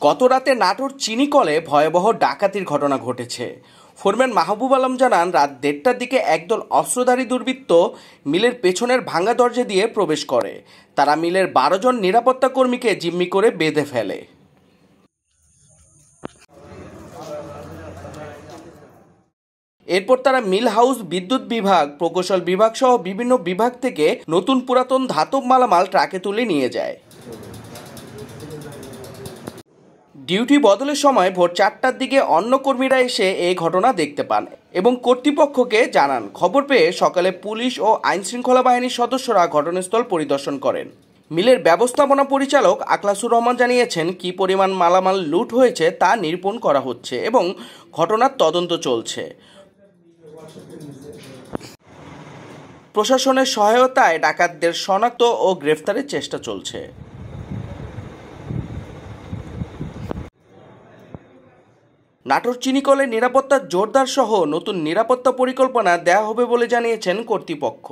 গতরাতে নাটোর চিনিকলে ভয়াবহ ডাকাতির ঘটনা ঘটেছে। ফোরম্যান মাহবুব আলম জানান, রাত 1:30টার দিকে একদল অস্ত্রধারী দুর্বৃত্ত মিলের পেছনের ভাঙা দরজা দিয়ে প্রবেশ করে। তারা মিলের 12 জন নিরাপত্তা কর্মীকে জিম্মি করে বেঁধে ফেলে। এরপর তারা মিল হাউস, বিদ্যুৎ বিভাগ, প্রকৌশল বিভাগ সহ বিভিন্ন বিভাগ থেকে নতুন পুরাতন ধাতব মালামাল ট্রাকে তুলে নিয়ে যায়। ডিউটি বদলের সময় ভোর 4টার দিকে অন্য কর্মীরা এসে এই ঘটনা দেখতে পান এবং কর্তৃপক্ষকে জানান। খবর পেয়ে সকালে পুলিশ ও আইনশৃঙ্খলা বাহিনীর সদস্যরা ঘটনাস্থল পরিদর্শন করেন। মিলের ব্যবস্থাপনা পরিচালক আখলাসুর রহমান জানিয়েছেন, কী পরিমাণ মালামাল লুট হয়েছে তা নিরূপণ করা হচ্ছে এবং ঘটনার তদন্ত চলছে। প্রশাসনের সহায়তায় ডাকাতদের শনাক্ত ও গ্রেফতারের চেষ্টা চলছে। নাটোর চিনিকলের নিরাপত্তা জোরদার সহ নতুন নিরাপত্তা পরিকল্পনা দেয়া হবে বলে জানিয়েছেন কর্তৃপক্ষ।